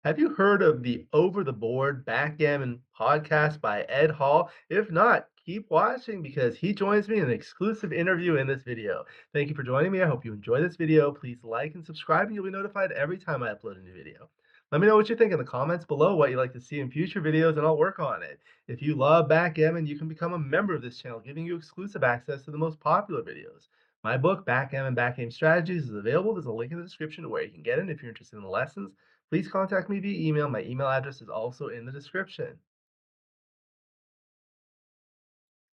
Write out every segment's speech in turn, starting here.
Have you heard of the Over the Board Backgammon podcast by Ed Hall? If not, keep watching because he joins me in an exclusive interview in this video. Thank you for joining me. I hope you enjoy this video. Please like and subscribe, and you'll be notified every time I upload a new video. Let me know what you think in the comments below, what you'd like to see in future videos, and I'll work on it. If you love backgammon, you can become a member of this channel, giving you exclusive access to the most popular videos. My book, Backgammon Backgame Strategies, is available. There's a link in the description to where you can get it if you're interested in the lessons. Please contact me via email. My email address is also in the description.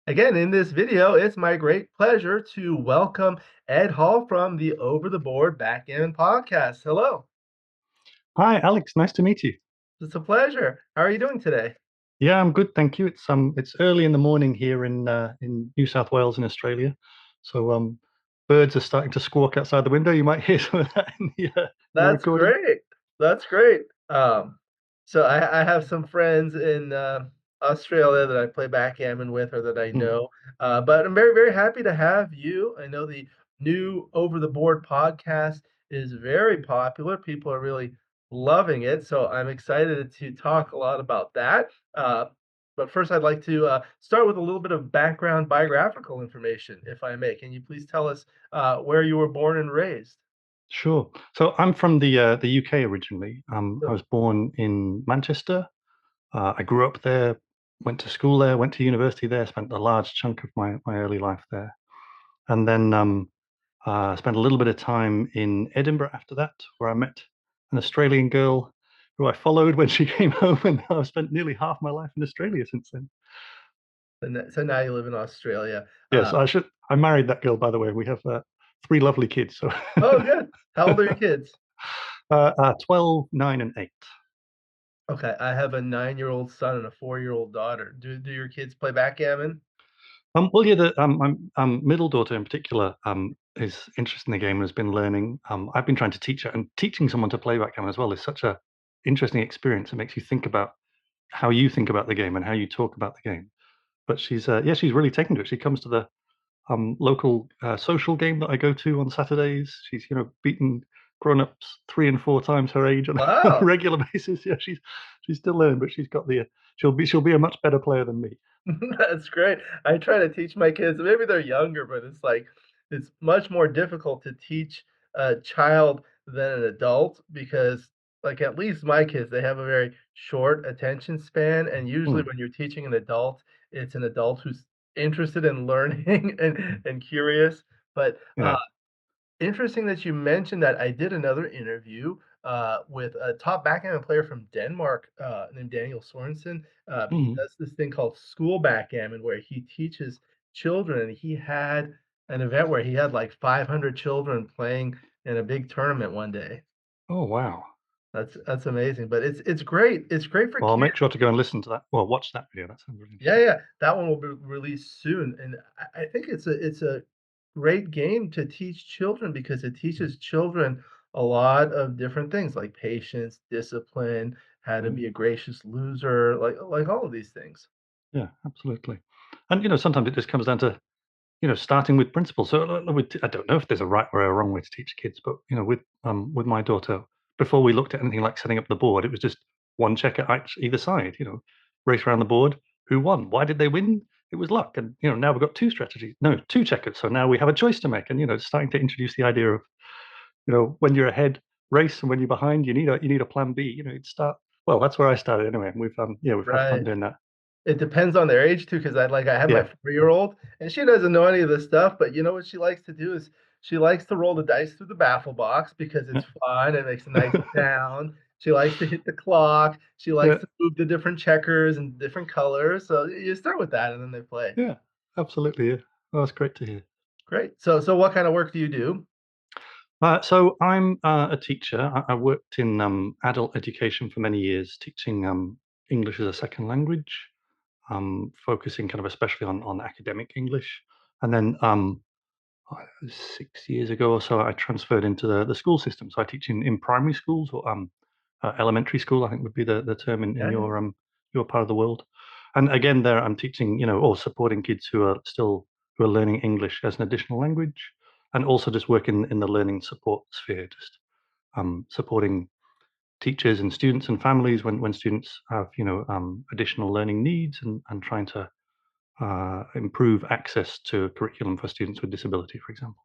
Again, in this video, it's my great pleasure to welcome Ed Hall from the Over the Board Backgammon podcast. Hello, Hi, Alex. Nice to meet you. it's a pleasure. How are you doing today? Yeah, I'm good, thank you. It's early in the morning here in New South Wales in Australia, so birds are starting to squawk outside the window. You might hear some of that in the That's recording. great. That's great. So I have some friends in Australia that I play backgammon with or that I Hmm. know. But I'm very, very happy to have you. I know the new Over the Board podcast is very popular. People are really loving it. So I'm excited to talk a lot about that. Uh, but first, I'd like to start with a little bit of background biographical information, if I may. Can you please tell us where you were born and raised? Sure. So I'm from the UK originally. I was born in Manchester. I grew up there, went to school there, went to university there, spent a large chunk of my early life there, and then spent a little bit of time in Edinburgh after that, where I met an Australian girl who I followed when she came home, and I've spent nearly half my life in Australia since then. So now you live in Australia. Yes, I married that girl, by the way. We have three lovely kids. So Oh, good. How old are your kids? 12, 9, and 8. Okay, I have a 9-year-old son and a 4-year-old daughter. Do your kids play backgammon? Well, yeah, my middle daughter in particular is interested in the game and has been learning. I've been trying to teach her, and teaching someone to play backgammon as well is such a interesting experience. It makes you think about how you think about the game and how you talk about the game. But she's really taken to it. She comes to the local social game that I go to on Saturdays. She's beaten grown-ups 3 and 4 times her age on a Wow. regular basis. Yeah, she's still learning, but she'll be a much better player than me. That's great. I try to teach my kids, maybe they're younger, but it's like it's much more difficult to teach a child than an adult because, like, at least my kids, they have a very short attention span. And usually, Hmm. when you're teaching an adult, it's an adult who's interested in learning and curious. But Yeah. interesting that you mentioned that. I did another interview with a top backgammon player from Denmark named Daniel Sorensen. He Hmm. does this thing called school backgammon where he teaches children, and he had an event where he had like 500 children playing in a big tournament one day. Oh, wow. That's amazing, but it's great. It's great for Well, I'll kids. make sure to go and listen to that. Well, watch that video. That sounds really Yeah, interesting. yeah, that one will be released soon, and I think it's a great game to teach children because it teaches children a lot of different things like patience, discipline, how to be a gracious loser, like all of these things. Yeah, absolutely. And sometimes it just comes down to starting with principles. So I don't know if there's a right or a wrong way to teach kids, but with my daughter, before we looked at anything like setting up the board, it was just one check at either side. Race around the board. Who won? Why did they win? It was luck. And now we've got two strategies. No, two checkers. So now we have a choice to make. And starting to introduce the idea of when you're ahead, race, and when you're behind, you need a plan B. You'd start. Well, that's where I started anyway. And we've had fun Right. doing that. It depends on their age too, because I have my Yeah. 4-year-old, and she doesn't know any of this stuff, but you know what she likes to do is she likes to roll the dice through the baffle box because it's fun, it makes a nice sound. She likes to hit the clock, she likes Yeah. to move the different checkers and different colors, so you start with that and then they play. Yeah. Absolutely. Yeah. Well, that's great to hear. Great. So what kind of work do you do? So I'm a teacher. I worked in adult education for many years, teaching English as a second language, focusing kind of especially on academic English. And then 6 years ago or so, I transferred into the school system. So I teach in primary schools or elementary school, I think would be the term in Yeah, yeah. your part of the world. And again, there I'm teaching, or supporting kids who are learning English as an additional language, and also just working in the learning support sphere, just supporting teachers and students and families when students have additional learning needs, and trying to improve access to curriculum for students with disability, for example.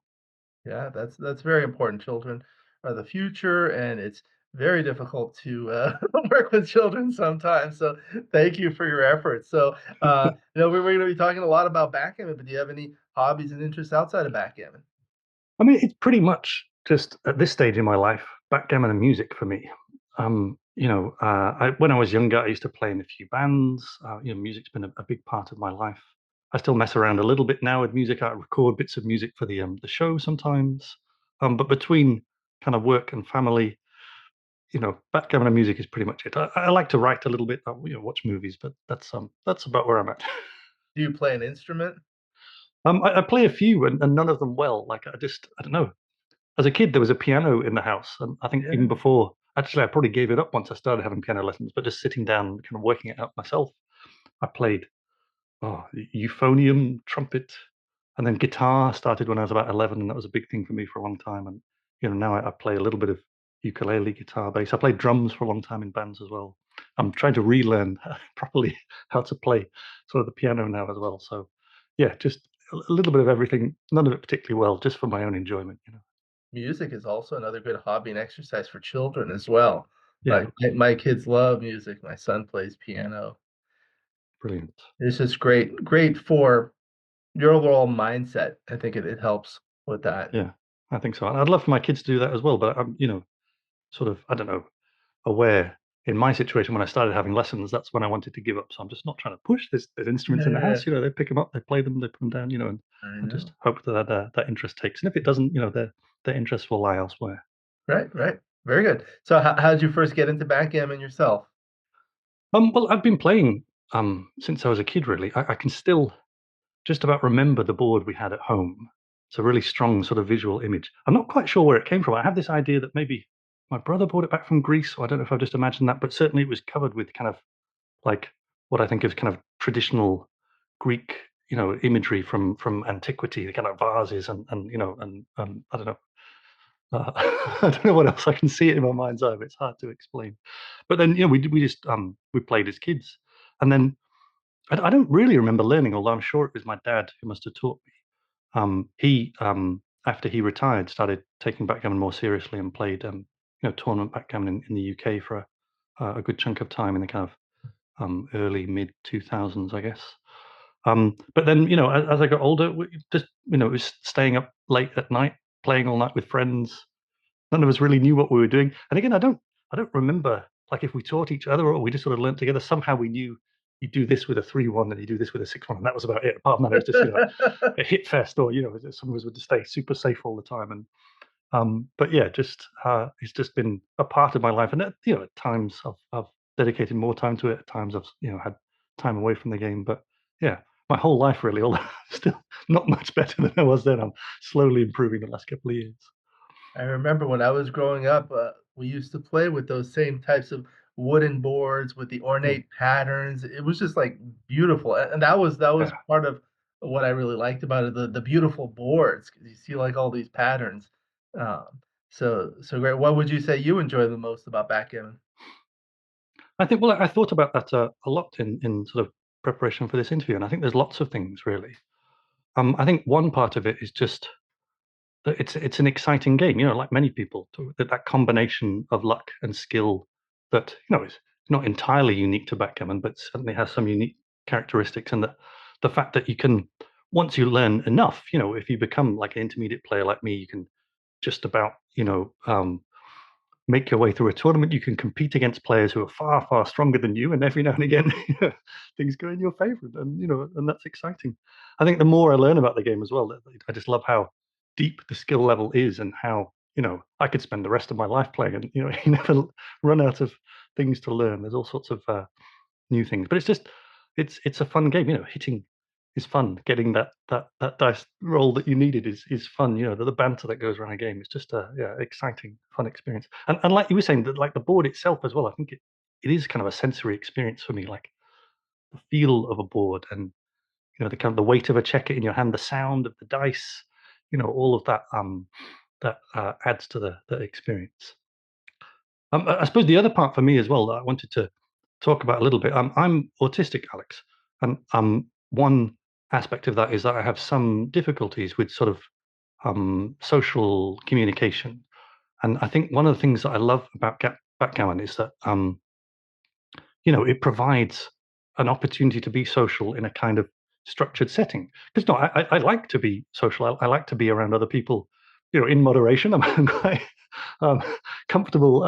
Yeah, that's very important. Children are the future, and it's very difficult to work with children sometimes. So thank you for your efforts. So we're going to be talking a lot about backgammon, but do you have any hobbies and interests outside of backgammon? I mean, it's pretty much just at this stage in my life, backgammon and music for me. When I was younger, I used to play in a few bands. Music's been a big part of my life. I still mess around a little bit now with music. I record bits of music for the show sometimes. But between kind of work and family, backgammon and music is pretty much it. I like to write a little bit, watch movies, but that's about where I'm at. Do you play an instrument? I play a few, and none of them well. Like I don't know. As a kid, there was a piano in the house, and I think even Yeah. before, actually, I probably gave it up once I started having piano lessons. But just sitting down, and kind of working it out myself, I played euphonium, trumpet, and then guitar. Started when I was about 11, and that was a big thing for me for a long time. And now I play a little bit of ukulele, guitar, bass. I played drums for a long time in bands as well. I'm trying to relearn properly how to play sort of the piano now as well. So, yeah, just a little bit of everything. None of it particularly well, just for my own enjoyment. Music is also another good hobby and exercise for children as well. Yeah, Like my kids love music. My son plays piano. brilliant. It's just great for your overall mindset. I think it helps with that. Yeah, I think so. And I'd love for my kids to do that as well. But I'm, sort of, I don't know, aware in my situation when I started having lessons, that's when I wanted to give up. So I'm just not trying to push there's instruments in the Yeah, house. They pick them up, they play them, they put them down. And I I just know. hope that interest takes. And if it doesn't, their interest will lie elsewhere. Right, right. Very good. So how did you first get into backgammon yourself? Well, I've been playing since I was a kid. Really, I can still just about remember the board we had at home. It's a really strong sort of visual image. I'm not quite sure where it came from. I have this idea that maybe my brother brought it back from Greece, or I don't know if I've just imagined that, but certainly it was covered with kind of like what I think is kind of traditional Greek, imagery from antiquity, the kind of vases and I don't know. I don't know what else I can see it in my mind's eye, but it's hard to explain. But then, we just we played as kids, and then I don't really remember learning, although I'm sure it was my dad who must have taught me. He After he retired, started taking backgammon more seriously and played tournament backgammon in the UK for a good chunk of time in the kind of early mid 2000s, I guess. But then as I got older, just it was staying up late at night, playing all night with friends. None of us really knew what we were doing. And again, I don't remember like if we taught each other or we just sort of learnt together. Somehow we knew you do this with a 3-1 and you do this with a 6-1, and that was about it. Apart from that, it was just a hit fest, or some of us would just stay super safe all the time. And but yeah, just it's just been a part of my life. And at times I've dedicated more time to it. At times I've had time away from the game. But yeah, my whole life really, although still not much better than I was then. I'm slowly improving the last couple of years. I remember when I was growing up, we used to play with those same types of wooden boards with the Mm, ornate patterns. It was just like beautiful, and that was yeah. part of what I really liked about it, the beautiful boards, 'cause you see like all these patterns. So great. What would you say you enjoy the most about backgammon? I think, well, I thought about that a lot in sort of preparation for this interview, and I think there's lots of things really. I think one part of it is just that it's an exciting game. Like many people, that combination of luck and skill that is not entirely unique to backgammon, but certainly has some unique characteristics. And that the fact that you can, once you learn enough, if you become like an intermediate player like me, you can just about make your way through a tournament. You can compete against players who are far, far stronger than you, and every now and again, things go in your favor, and that's exciting. I think the more I learn about the game as well, I just love how deep the skill level is, and how I could spend the rest of my life playing, and you never run out of things to learn. There's all sorts of new things. But it's a fun game. Hitting is fun. Getting that dice roll that you needed is fun. The banter that goes around a game is just a exciting, fun experience. And like you were saying, that like the board itself as well. I think it is kind of a sensory experience for me. Like the feel of a board, and the kind of the weight of a checker in your hand, the sound of the dice. All of that that adds to the experience. I suppose the other part for me as well that I wanted to talk about a little bit. I'm autistic, Alex, and one aspect of that is that I have some difficulties with sort of social communication. And I think one of the things that I love about backgammon is that it provides an opportunity to be social in a kind of structured setting. Because no, I like to be social. I like to be around other people, in moderation. I'm quite um, comfortable,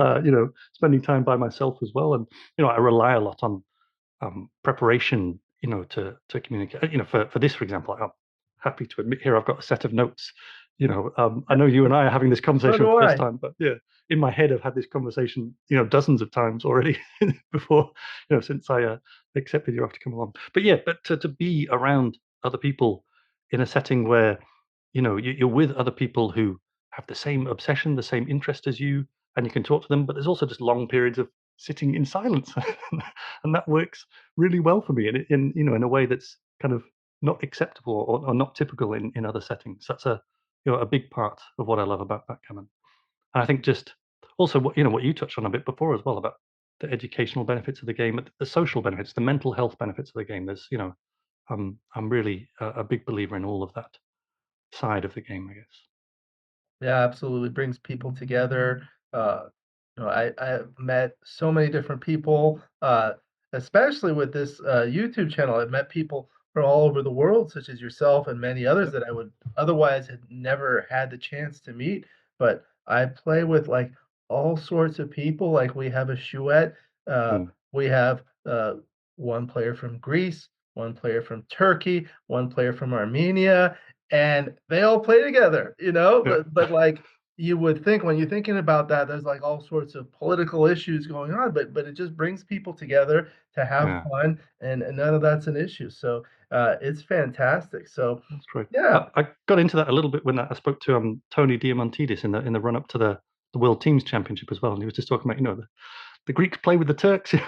spending time by myself as well. And I rely a lot on preparation, to communicate. For this, for example, I'm happy to admit here I've got a set of notes. I know you and I are having this So conversation for do the first I. time, but yeah, in my head I've had this conversation, dozens of times already before, since I accepted your offer to come along. But yeah, but to be around other people in a setting where, you're with other people who have the same obsession, the same interest as you, and you can talk to them, but there's also just long periods of sitting in silence, and that works really well for me, and in a way that's kind of not acceptable or not typical in other settings. That's a big part of what I love about backgammon. And I think just also what you touched on a bit before as well about the educational benefits of the game, the social benefits, the mental health benefits of the game. There's I'm really a big believer in all of that side of the game, I guess. Yeah, absolutely brings people together. I've met so many different people, especially with this YouTube channel. I've met people from all over the world, such as yourself and many others Yep. that I would otherwise had never had the chance to meet. But I play with like all sorts of people. Like we have a chouette, Mm. we have one player from Greece, one player from Turkey, one player from Armenia, and they all play together, Yeah. like you would think when you're thinking about that, there's like all sorts of political issues going on, but it just brings people together to have Yeah. fun, and none of that's an issue. So it's fantastic. So That's great. yeah, I got into that a little bit when I spoke to Tony Diamantidis in the run up to the World Teams Championship as well, and he was just talking about the Greeks play with the Turks, and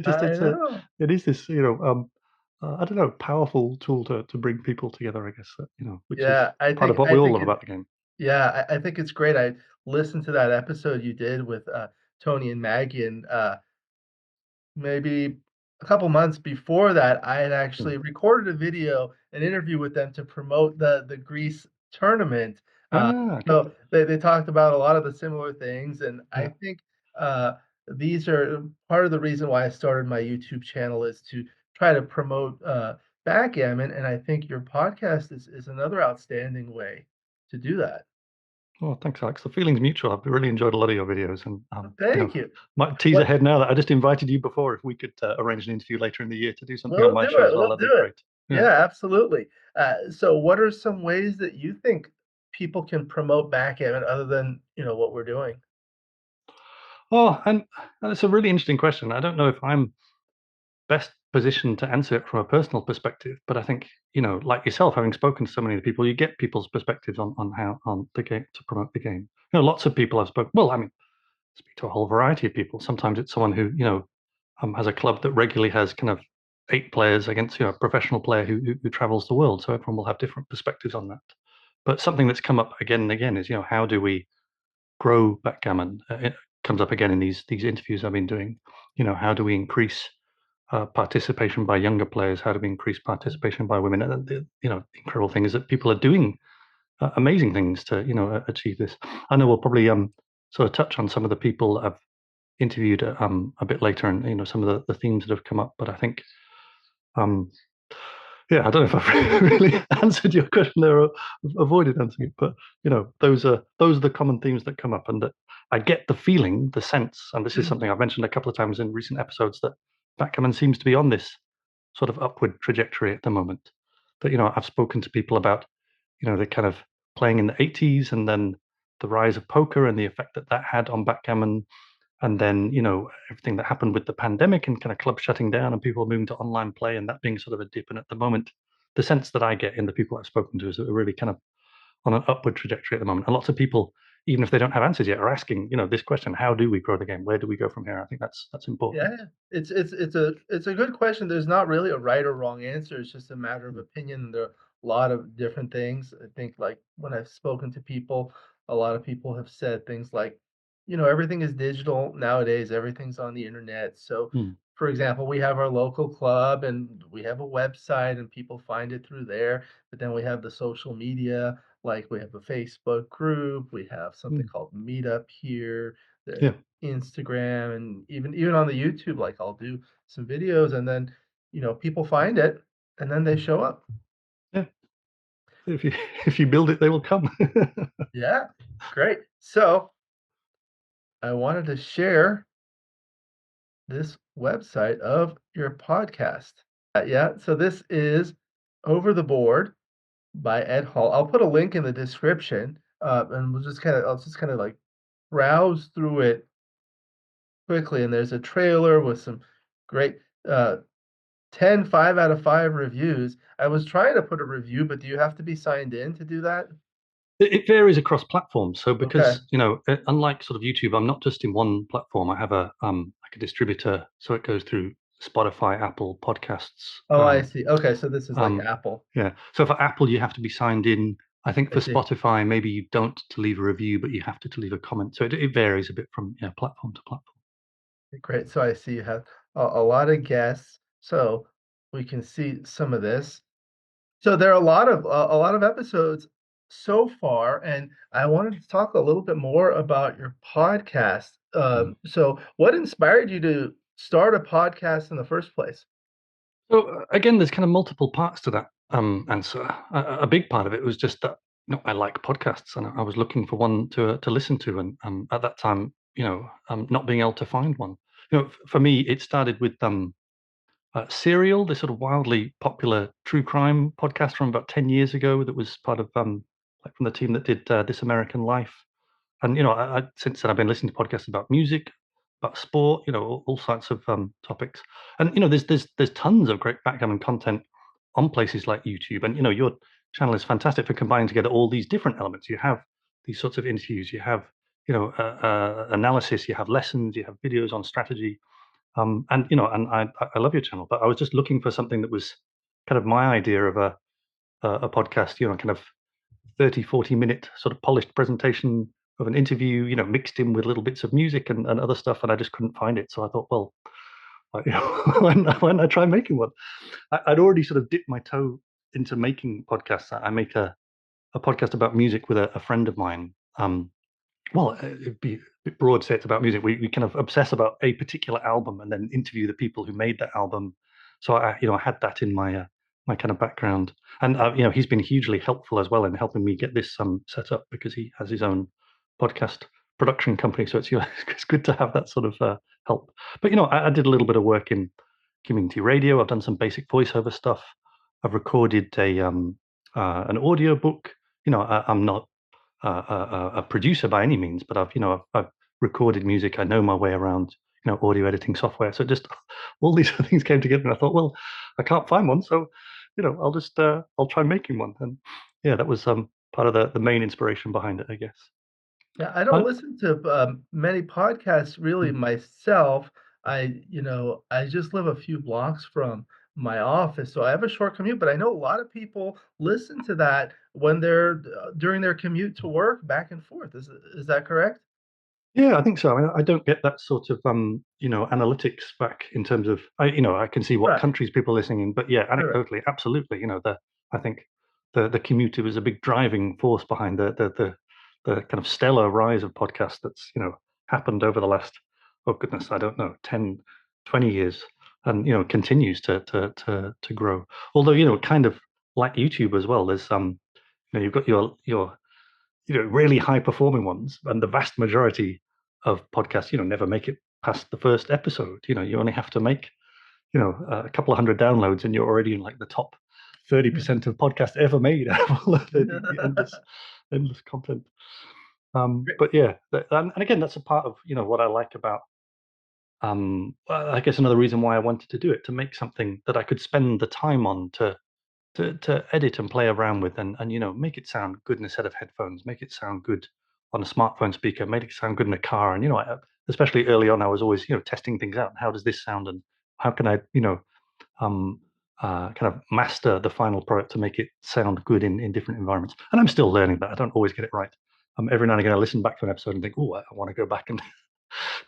I know. it is this I don't know, powerful tool to bring people together, I guess, which is Yeah, I part of think what I we all think love it. about the game. Yeah, I think it's great. I listened to that episode you did with Tony and Maggie, and maybe a couple months before that, I had Mm. actually recorded a video, an interview with them to promote the Greece tournament. Uh, Ah, okay. so they talked about a lot of the similar things, and I Yeah. think these are part of the reason why I started my YouTube channel is to try to promote backgammon, and I think your podcast is another outstanding way to do that. Oh, thanks, Alex. The feeling's mutual. I've really enjoyed a lot of your videos, and Thank you. might tease What ahead now that I just invited you before. If we could arrange an interview later in the year to do something on We'll my do show it, as well, we'll that'd be do it. great. Yeah. Yeah, absolutely. So what are some ways that you think people can promote backgammon other than, what we're doing? Oh, and it's a really interesting question. I don't know if I'm best positioned to answer it from a personal perspective, but I think, like yourself, having spoken to so many people, you get people's perspectives on how on the game to promote the game. Lots of people I've spoken. Well, I mean, speak to a whole variety of people. Sometimes it's someone who has a club that regularly has kind of 8 players against a professional player who travels the world. So everyone will have different perspectives on that. But something that's come up again and again is how do we grow backgammon? It comes up again in these interviews I've been doing. How do we increase participation by younger players? How do we increase participation by women? And the incredible thing is that people are doing amazing things to achieve this. I know we'll probably sort of touch on some of the people that I've interviewed a bit later, and some of the themes that have come up. But I think um, yeah, I don't know if I've really answered your question there or avoided answering it, but those are the common themes that come up, and that I get the feeling, the sense, and this is something I've mentioned a couple of times in recent episodes, that backgammon seems to be on this sort of upward trajectory at the moment. That I've spoken to people about the kind of playing in the 80s, and then the rise of poker and the effect that that had on backgammon, and then everything that happened with the pandemic and kind of clubs shutting down and people moving to online play, and that being sort of a dip. And at the moment, the sense that I get in the people I've spoken to is that we're really kind of on an upward trajectory at the moment. And lots of people, even if they don't have answers yet, are asking this question: how do we grow the game? Where do we go from here? I think that's important. Yeah, it's a good question. There's not really a right or wrong answer. It's just a matter of opinion. There are a lot of different things. I think like when I've spoken to people, a lot of people have said things like everything is digital nowadays, everything's on the internet. So, Mm. for example, we have our local club and we have a website and people find it through there. But then we have the social media, like we have a Facebook group, we have something Mm. called Meetup here, Yeah. the Instagram, and even on the YouTube, like I'll do some videos and then, people find it and then they Mm. show up. Yeah. If you if you build it, they will come. Yeah, great. So I wanted to share this website of your podcast. Yeah, so this is Over the Board by Ed Hall. I'll put a link in the description, and I'll just kind of like browse through it quickly. And there's a trailer with some great uh, 10 out of 5 reviews. I was trying to put a review, but do you have to be signed in to do that? It varies across platforms. So Okay. because, unlike sort of YouTube, I'm not just in one platform. I have a like a distributor, so it goes through Spotify, Apple Podcasts. Oh, I see. Okay, so this is like Um, Apple. yeah. So for Apple, you have to be signed in. I think I for see. Spotify, maybe you don't to leave a review, but you have to leave a comment. So it varies a bit from platform to platform. Great. So I see you have a lot of guests. So we can see some of this. So there are a lot of episodes so far, and I wanted to talk a little bit more about your podcast. Mm. So what inspired you to start a podcast in the first place? So again, there's kind of multiple parts to that answer. A big part of it was just that I like podcasts, and I was looking for one to listen to, and at that time, not being able to find one. For me, it started with Serial, this sort of wildly popular true crime podcast from about 10 years ago that was part of like from the team that did This American Life. And since then I've been listening to podcasts about music, about sport, all sorts of topics. And there's tons of great backgammon content on places like YouTube. And your channel is fantastic for combining together all these different elements. You have these sorts of interviews, you have analysis, you have lessons, you have videos on strategy. And I love your channel, but I was just looking for something that was kind of my idea of a podcast, kind of 30, 40 minute sort of polished presentation of an interview, mixed in with little bits of music and other stuff, and I just couldn't find it. So I thought, well, why not try making one? I'd already sort of dipped my toe into making podcasts. I make a podcast about music with a friend of mine. Well, it'd be a bit broad to say it's about music. We kind of obsess about a particular album and then interview the people who made that album. So I had that in my kind of background, and he's been hugely helpful as well in helping me get this set up because he has his own podcast production company. So it's it's good to have that sort of help. But I did a little bit of work in community radio. I've done some basic voiceover stuff. I've recorded an audio book. I'm not a producer by any means, but I've recorded music. I know my way around audio editing software. So just all these things came together, and I thought, well, I can't find one, so I'll try making one. And yeah, that was part of the main inspiration behind it, I guess. Yeah, I don't Uh, listen to many podcasts really mm, myself. I just live a few blocks from my office, so I have a short commute, but I know a lot of people listen to that when they're during their commute to work back and forth. Is that correct? Yeah, I think so. I mean, I don't get that sort of analytics back in terms of I can see what Right. countries people are listening in, but yeah, Right. anecdotally, absolutely. I think the commuter was a big driving force behind the kind of stellar rise of podcasts that's happened over the last, oh goodness, I don't know, 10, 20 years, and continues to grow. Although kind of like YouTube as well, there's you've got your really high performing ones, and the vast majority of podcasts, never make it past the first episode. You only have to make, a couple of hundred downloads, and you're already in like the top 30% of podcasts ever made out of all of the endless content. Great. But yeah, and again, that's a part of what I like about. I guess another reason why I wanted to do it to make something that I could spend the time on to edit and play around with and make it sound good in a set of headphones, make it sound good on a smartphone speaker, make it sound good in a car. And especially early on, I was always testing things out. How does this sound, and how can I um, kind of master the final product to make it sound good in different environments? And I'm still learning that. I don't always get it right. every now and again I listen back to an episode and think, oh, I want to go back and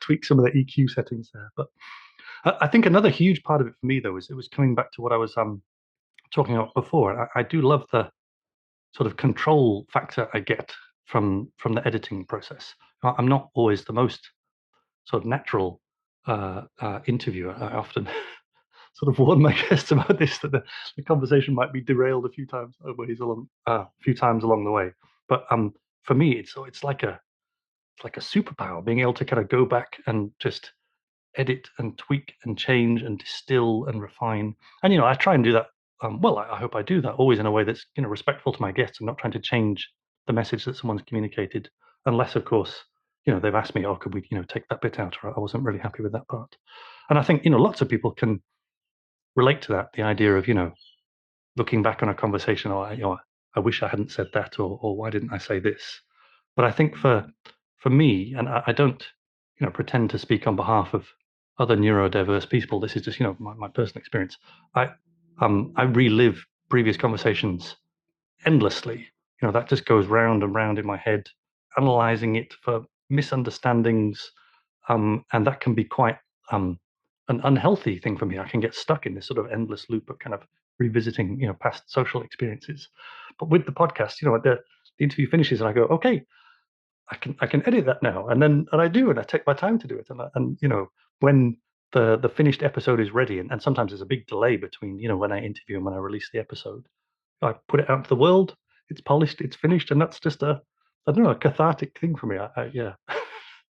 tweak some of the EQ settings there. But I think another huge part of it for me though is it was coming back to what I was talking about before. I do love the sort of control factor I get from the editing process. I'm not always the most sort of natural interviewer. I often sort of warn my guests about this that the conversation might be derailed a few times along the way. But for me, it's like a superpower being able to kind of go back and just edit and tweak and change and distill and refine. And I try and do that. Well, I hope I do that always in a way that's respectful to my guests. I'm not trying to change the message that someone's communicated, unless, of course, they've asked me, "Oh, could we, take that bit out?" Or I wasn't really happy with that part. And I think lots of people can relate to that. The idea of looking back on a conversation, or I wish I hadn't said that, or why didn't I say this? But I think for me, and I don't pretend to speak on behalf of other neurodiverse people. This is just my personal experience. I relive previous conversations endlessly. That just goes round and round in my head, analyzing it for misunderstandings, and that can be quite an unhealthy thing for me. I can get stuck in this sort of endless loop of kind of revisiting past social experiences. But with the podcast, the interview finishes and I go, okay, I can edit that now, and I do, and I take my time to do it, and when the finished episode is ready, and sometimes there's a big delay between when I interview and when I release the episode. I put it out to the world. It's polished. It's finished, and that's just I don't know, a cathartic thing for me. Yeah,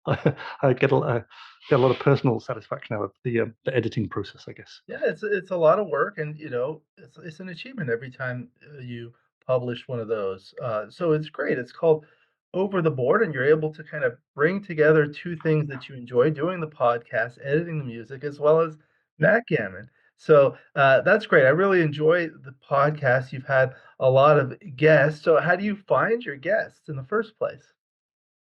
I get a lot of personal satisfaction out of the editing process, I guess. Yeah, it's a lot of work, and it's an achievement every time you publish one of those. So it's great. It's called Over the Board, and you're able to kind of bring together two things that you enjoy doing the podcast, editing the music, as well as Yeah. backgammon. So that's great. I really enjoy the podcast. You've had a lot of guests. So how do you find your guests in the first place?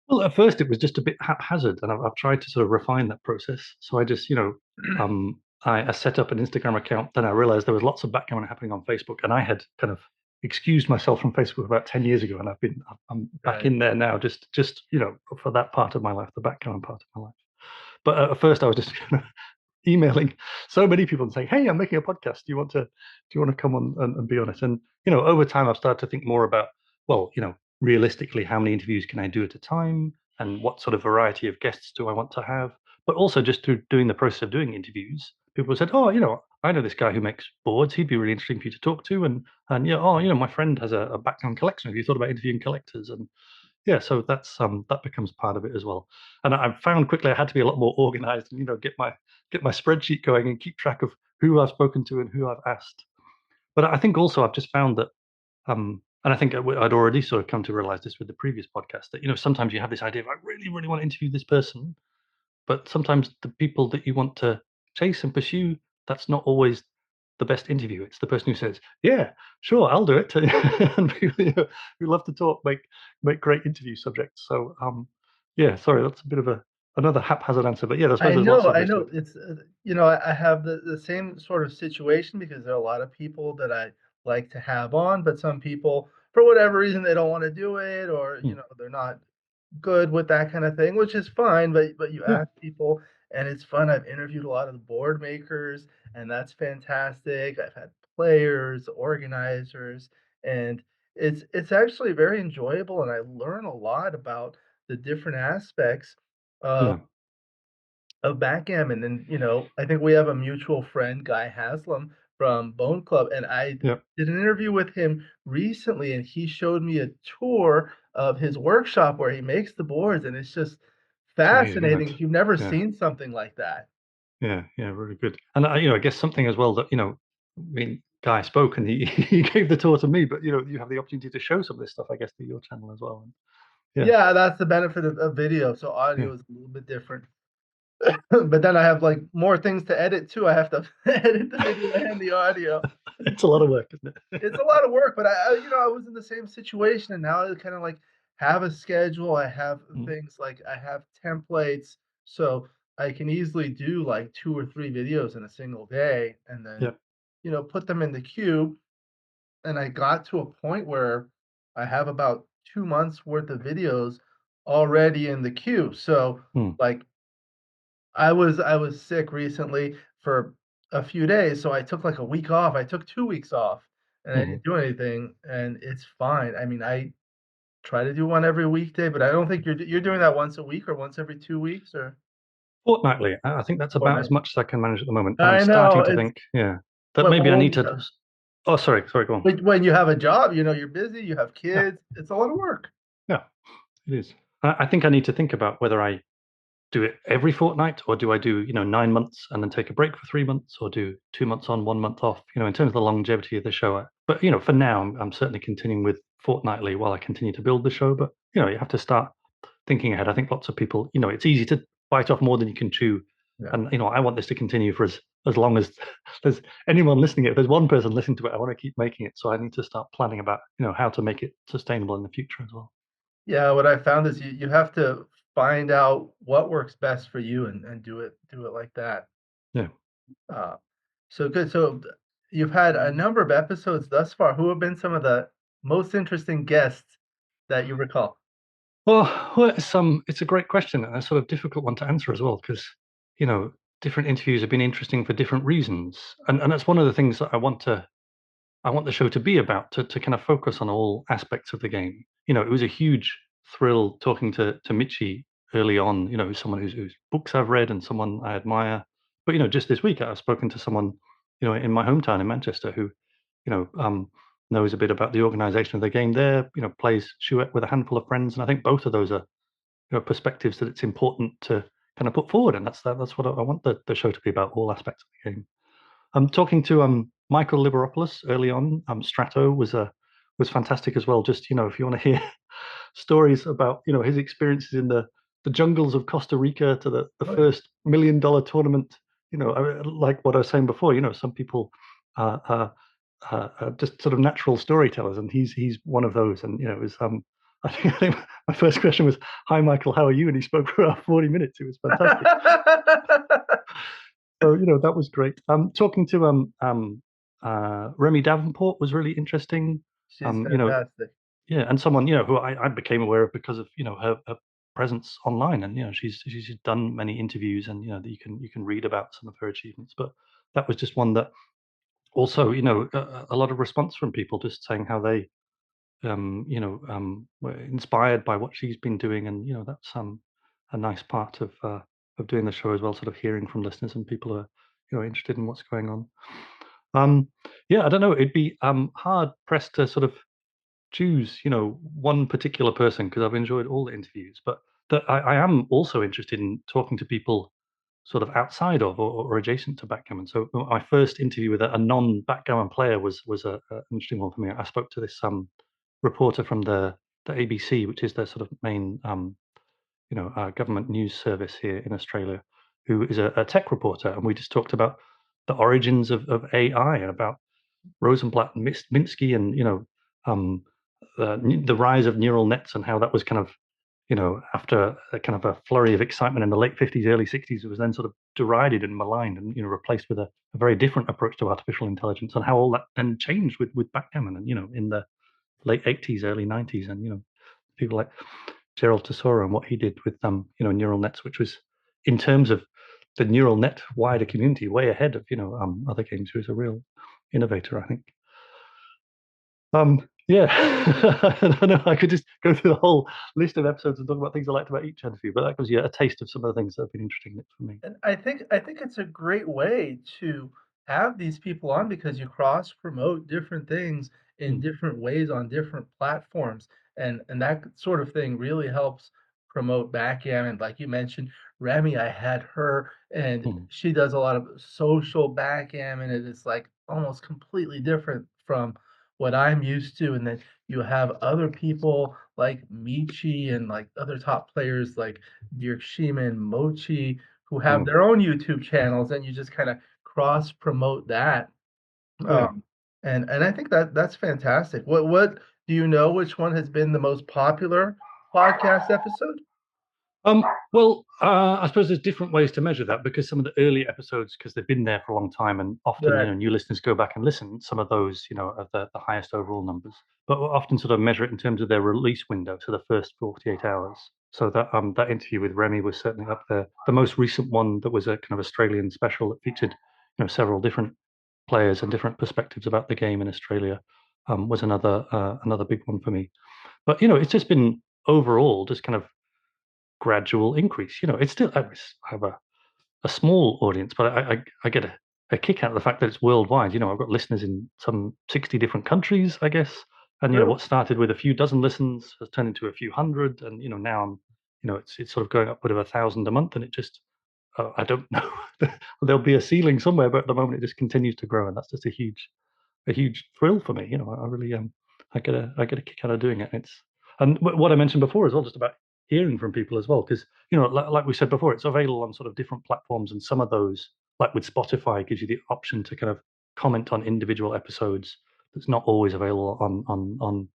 Well, at first it was just a bit haphazard, and I've tried to sort of refine that process. So I just, I set up an Instagram account. Then I realized there was lots of backgammon happening on Facebook, and I had kind of excused myself from Facebook about 10 years ago, and I'm back Right. in there now, just for that part of my life, the backgammon part of my life. But at first, I was just emailing so many people and saying, "Hey, I'm making a podcast. Do you want to come on and be on it?" And over time, I've started to think more about, well, realistically, how many interviews can I do at a time, and what sort of variety of guests do I want to have? But also, just through doing the process of doing interviews, people said, "Oh, I know this guy who makes boards. He'd be really interesting for you to talk to." And yeah, oh, my friend has a background collection. Have you thought about interviewing collectors? And yeah, so that becomes part of it as well. And I found quickly I had to be a lot more organized and get my spreadsheet going and keep track of who I've spoken to and who I've asked. But I think also I've just found that, and I think I'd already sort of come to realize this with the previous podcast, that sometimes you have this idea of, I really really want to interview this person, but sometimes the people that you want to chase and pursue, that's not always the best interview. It's the person who says, "Yeah, sure, I'll do it," and people who love to talk make great interview subjects. So, yeah, sorry, that's a bit of another haphazard answer, but yeah, I suppose there's lots of I ways to know. it. It's I have the same sort of situation because there are a lot of people that I like to have on, but some people, for whatever reason, they don't want to do it, or Mm, they're not good with that kind of thing, which is fine. But you yeah, ask people, and it's fun. I've interviewed a lot of the board makers, and that's fantastic. I've had players, organizers, and it's actually very enjoyable, and I learn a lot about the different aspects yeah, of backgammon. And I think we have a mutual friend, Guy Haslam from Bone Club, and I yeah. did an interview with him recently, and he showed me a tour of his workshop where he makes the boards, and it's just It's amazing, isn't fascinating it? if you've never Yeah. seen something like that. Yeah, yeah, really good. And I guess something as well that I mean, Guy spoke and he he gave the tour to me, but you have the opportunity to show some of this stuff, I guess, to your channel as well. And yeah, Yeah, that's the benefit of video, so yeah, audio is a little bit different. But then I have, like, more things to edit too. I have to edit the video and the audio. it's a lot of work, isn't it? It's a lot of work, but I was in the same situation, and now I kinda, like, have a schedule. I have Mm, things like I have templates, so I can easily do, like, 2 or 3 videos in a single day and then, yeah, put them in the queue, and I got to a point where I have about 2 months worth of videos already in the queue. So Mm, like I was sick recently for a few days, so I took like a week off. I took 2 weeks off and I mhm. didn't do anything, and it's fine. I mean, I try to do one every weekday, but I don't think you're doing that once a week or once every 2 weeks or Fortnightly, I think that's about as fortnight. much as I can manage at the moment, and I'm I know starting to it's think, yeah, that well, maybe I well, need to oh, sorry, go on. when you have a job, you're busy, you have Yeah, kids, it's a lot of work. yeah, it is. I think I need to think about whether I do it every fortnight, or do I do, 9 months and then take a break for 3 months, or do 2 months on, 1 month off, in terms of the longevity of the show. But, for now, I'm certainly continuing with fortnightly while I continue to build the show, but, you have to start thinking ahead. I think lots of people, it's easy to bite off more than you can chew. Yeah. And, I want this to continue for as long as there's anyone listening. If there's one person listening to it, I want to keep making it. So I need to start planning about, how to make it sustainable in the future as well. Yeah, what I found is you have to find out what works best for you and do it like that. Yeah. Uh, so good. So you've had a number of episodes thus far. Who have been some of the most interesting guests that you recall? Well, it's a great question and a sort of difficult one to answer as well, because, you know, different interviews have been interesting for different reasons. And that's one of the things that I want the show to be about, to kind of focus on all aspects of the game. It was a huge thrill talking to Michi early on, who's someone whose books I've read and someone I admire. But, just this week I've spoken to someone, in my hometown in Manchester who, you know, um, knows a bit about the organization of the game there, plays Chouette with a handful of friends. And I think both of those are, perspectives that it's important to kind of put forward. And that's what I want the show to be about, all aspects of the game. I'm talking to Michael Liberopoulos early on. Strato was fantastic as well. Just, if you want to hear stories about, his experiences in the jungles of Costa Rica to the Oh, yeah. first $1 million tournament. Like what I was saying before. Some people are just sort of natural storytellers, and he's one of those. And it was I think my first question was, "Hi, Michael, how are you?" And he spoke for about 40 minutes. It was fantastic. So that was great. Talking to Remy Davenport was really interesting. She's Um, you know, fantastic. yeah, and someone who I became aware of because of her presence online, and she's done many interviews, and that you can read about some of her achievements. But that was just one that also a lot of response from people just saying how they were inspired by what she's been doing, and that's a nice part of doing the show as well, sort of hearing from listeners and people who are interested in what's going on. Um, yeah, I don't know. It'd be hard pressed to sort of choose one particular person because I've enjoyed all the interviews, but I am also interested in talking to people sort of outside of or adjacent to backgammon. So my first interview with a non-backgammon player was an interesting one for me. I spoke to this reporter from the ABC, which is their sort of main government news service here in Australia, who is a tech reporter, and we just talked about the origins of AI and about Rosenblatt and Minsky, and um, the rise of neural nets, and how that was kind of after a kind of a flurry of excitement in the late 50s, early 60s, it was then sort of derided and maligned, and replaced with a very different approach to artificial intelligence, and how all that then changed with backgammon, and in the late 80s, early 90s, and people like Gerald Tesoro and what he did with neural nets, which was in terms of the neural net wider community way ahead of other games. He was a real innovator, I think. Yeah, I don't know. I could just go through the whole list of episodes and talk about things I liked about each interview, but that gives you a taste of some of the things that have been interesting for me. And I think it's a great way to have these people on because you cross promote different things in Mm, different ways on different platforms, and that sort of thing really helps promote backgammon. Like you mentioned, Remy, I had her, and mm, she does a lot of social backgammon, and it's like almost completely different from what I'm used to. And then you have other people like Michi and like other top players like Dirk Sheeman, Mochi, who have mm. their own YouTube channels, and you just kind of cross promote that. Yeah. Um, and I think that's fantastic. What do you know which one has been the most popular podcast episode? Um, I suppose there's different ways to measure that because some of the early episodes, because they've been there for a long time, and often Right. new listeners go back and listen. Some of those are the highest overall numbers, but we'll often sort of measure it in terms of their release window, so the first 48 hours. So that interview with Remy was certainly up there. The most recent one that was a kind of Australian special that featured several different players and different perspectives about the game in Australia was another big one for me. But it's just been overall just kind of gradual increase. It's still I have a small audience, but I get a kick out of the fact that it's worldwide. I've got listeners in some 60 different countries, I guess. And True. what started with a few dozen listens has turned into a few hundred, and now it's sort of going upward of 1,000 a month, and it just I don't know. There'll be a ceiling somewhere, but at the moment it just continues to grow, and that's just a huge thrill for me. I really I get a kick out of doing it. And what I mentioned before as well, just about hearing from people as well, because like we said before, it's available on sort of different platforms, and some of those, like with Spotify, gives you the option to kind of comment on individual episodes. That's not always available on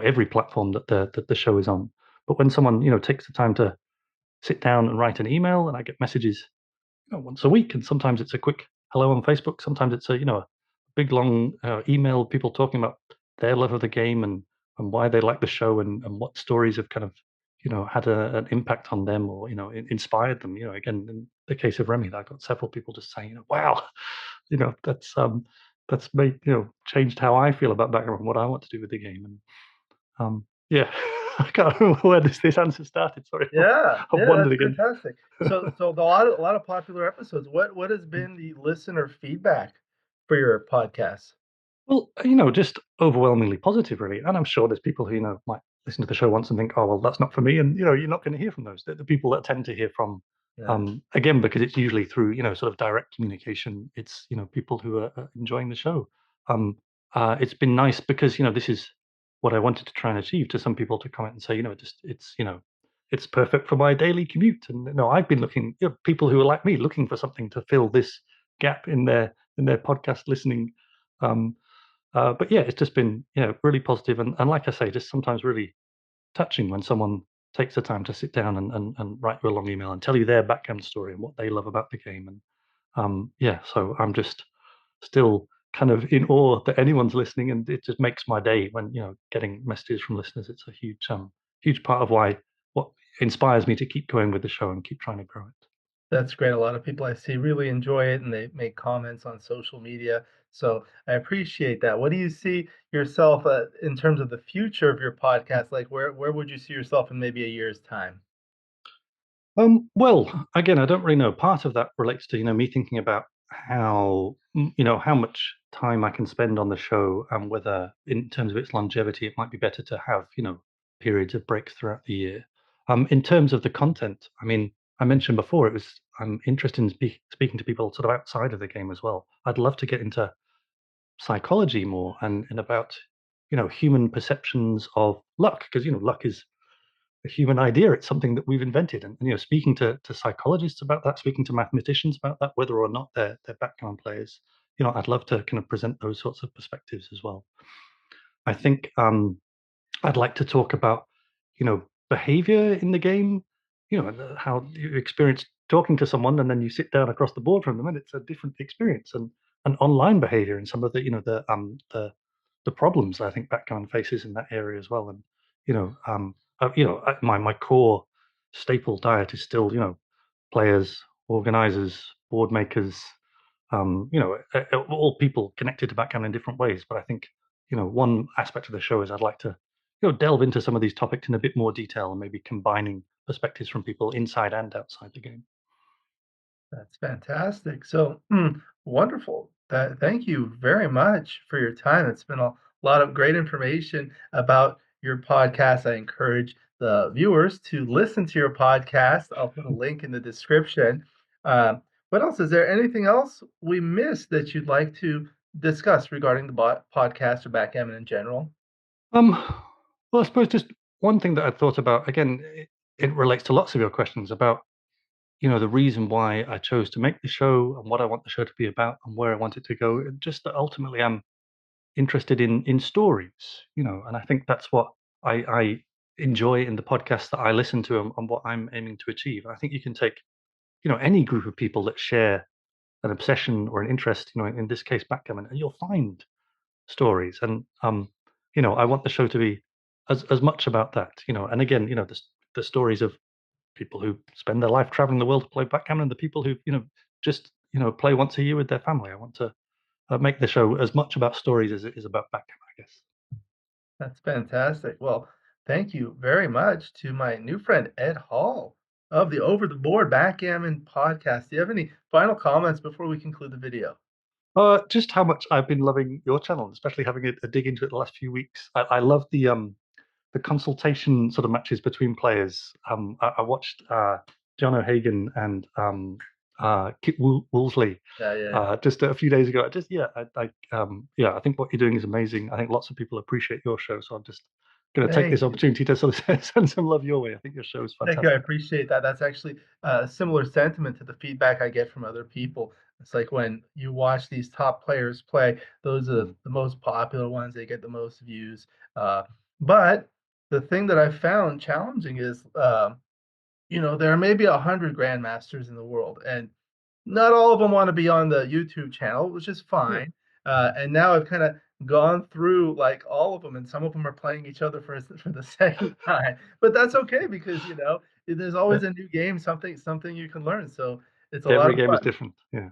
every platform that the show is on. But when someone takes the time to sit down and write an email, and I get messages once a week, and sometimes it's a quick hello on Facebook. Sometimes it's a big long email, people talking about their love of the game and why they like the show and what stories have kind of had an impact on them or inspired them. Again, in the case of Remy, I got several people just saying, wow, that's made changed how I feel about background and what I want to do with the game. And yeah, I can't remember where this answer started. Sorry, Yeah, I've yeah, wandered that's again. fantastic. So a lot of popular episodes. What has been the listener feedback for your podcast? Well, just overwhelmingly positive, really. And I'm sure there's people who, might listen to the show once and think, oh, well, that's not for me. And, you're not going to hear from those. The people that tend to hear from, Yeah, again, because it's usually through, sort of direct communication, it's, people who are enjoying the show. Um, it's been nice because, this is what I wanted to try and achieve to some people to comment and say, it's perfect for my daily commute. And, I've been looking, people who are like me, looking for something to fill this gap in their podcast listening. Um, but yeah, it's just been really positive and like I say, just sometimes really touching when someone takes the time to sit down and write you a long email and tell you their background story and what they love about the game. And yeah, so I'm just still kind of in awe that anyone's listening, and it just makes my day when getting messages from listeners. It's a huge part of what inspires me to keep going with the show and keep trying to grow it. that's great. A lot of people I see really enjoy it, and they make comments on social media. So I appreciate that. What do you see yourself in terms of the future of your podcast? Like, where would you see yourself in maybe a year's time? Well, again, I don't really know. Part of that relates to, me thinking about how much time I can spend on the show and whether, in terms of its longevity, it might be better to have, periods of breaks throughout the year. In terms of the content, I mean, I mentioned before, I'm interested in speaking to people sort of outside of the game as well. I'd love to get into psychology more and about, human perceptions of luck, because, luck is a human idea. It's something that we've invented, and speaking to psychologists about that, speaking to mathematicians about that, whether or not they're background players. I'd love to kind of present those sorts of perspectives as well. I think I'd like to talk about, behavior in the game, and how you experience talking to someone and then you sit down across the board from them and it's a different experience, and online behavior and some of the problems I think background faces in that area as well. And, my core staple diet is still, players, organizers, board makers, all people connected to backgammon in different ways. But I think, one aspect of the show is I'd like to, delve into some of these topics in a bit more detail and maybe combining perspectives from people inside and outside the game. That's fantastic. So, wonderful. Thank you very much for your time. It's been a lot of great information about your podcast. I encourage the viewers to listen to your podcast. I'll put a link in the description. What else? Is there anything else we missed that you'd like to discuss regarding the podcast or backgammon in general? Um, well, I suppose just one thing that I thought about again, it relates to lots of your questions about the reason why I chose to make the show and what I want the show to be about and where I want it to go. And just that ultimately I'm interested in stories, and I think that's what I enjoy in the podcasts that I listen to and what I'm aiming to achieve. I think you can take, any group of people that share an obsession or an interest, in this case, backgammon, and you'll find stories. And I want the show to be as much about that, And again, the stories of people who spend their life traveling the world to play backgammon, and the people who, just play once a year with their family. I want to make the show as much about stories as it is about backgammon, I guess. That's fantastic. Well, thank you very much to my new friend, Ed Hall of the Over the Board Backgammon podcast. Do you have any final comments before we conclude the video? Just how much I've been loving your channel, especially having a dig into it the last few weeks. I love the consultation sort of matches between players. I watched John O'Hagan and Kit Woolsey Yeah, yeah, yeah. just a few days ago. I just yeah, yeah, I think what you're doing is amazing. I think lots of people appreciate your show, so I'm just going to take Thank this you. opportunity to sort of send some love your way. I think your show is Thank you. I fantastic. appreciate that. That's actually a similar sentiment to the feedback I get from other people. It's like when you watch these top players play, those are Mm. the most popular ones. They get the most views. But the thing that I found challenging is, there are maybe 100 grandmasters in the world, and not all of them want to be on the YouTube channel, which is Yeah, fine. And now I've kind of gone through like all of them, and some of them are playing each other for the second time. But that's okay because there's yeah. always a new game, something you can learn. So it's a lot Every of game is fun. different. Yeah,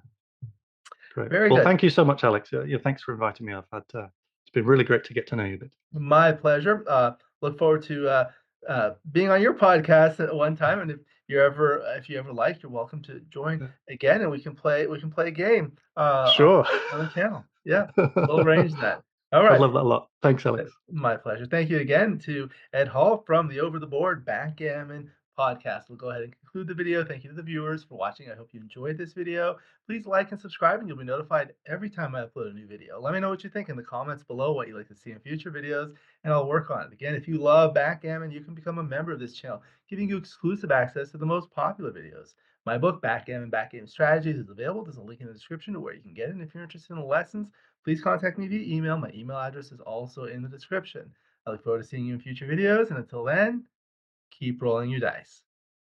great. Very Well, good. thank you so much, Alex. Yeah, thanks for inviting me. It's been really great to get to know you a bit. My pleasure. Look forward to being on your podcast at one time, and if you ever like, you're welcome to join Yeah. again, and we can play a game Sure. on the channel. Yeah, we'll arrange that. All I'd right. love that a lot. Thanks, Alex. My pleasure. Thank you again to Ed Hall from the Over the Board Backgammon podcast. We'll go ahead and conclude the video. Thank you to the viewers for watching. I hope you enjoyed this video. Please like and subscribe, and you'll be notified every time I upload a new video. Let me know what you think in the comments below, what you'd like to see in future videos, and I'll work on it. Again, if you love backgammon, you can become a member of this channel, giving you exclusive access to the most popular videos. My book, Backgammon Strategies, is available. There's a link in the description to where you can get it. And if you're interested in the lessons, please contact me via email. My email address is also in the description. I look forward to seeing you in future videos, and until then, keep rolling your dice.